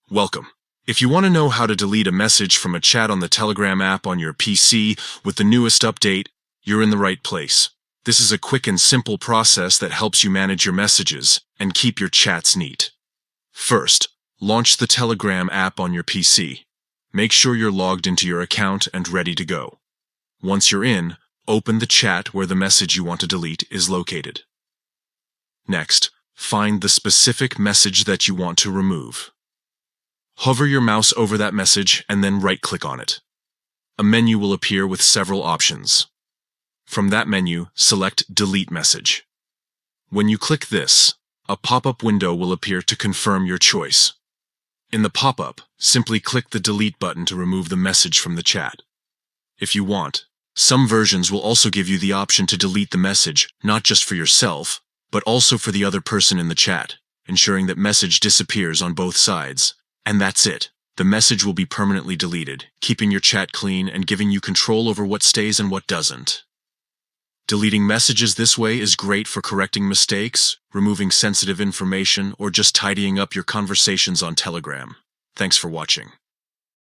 Welcome. If you want to know how to delete a message from a chat on the Telegram app on your PC with the newest update, you're in the right place. This is a quick and simple process that helps you manage your messages and keep your chats neat. First, launch the Telegram app on your PC. Make sure you're logged into your account and ready to go. Once you're in, open the chat where the message you want to delete is located. Next, find the specific message that you want to remove. Hover your mouse over that message and then right-click on it. A menu will appear with several options. From that menu, select Delete Message. When you click this, a pop-up window will appear to confirm your choice. In the pop-up, simply click the Delete button to remove the message from the chat. If you want, some versions will also give you the option to delete the message not just for yourself, but also for the other person in the chat, ensuring that message disappears on both sides. And that's it. The message will be permanently deleted, keeping your chat clean and giving you control over what stays and what doesn't. Deleting messages this way is great for correcting mistakes, removing sensitive information, or just tidying up your conversations on Telegram. Thanks for watching.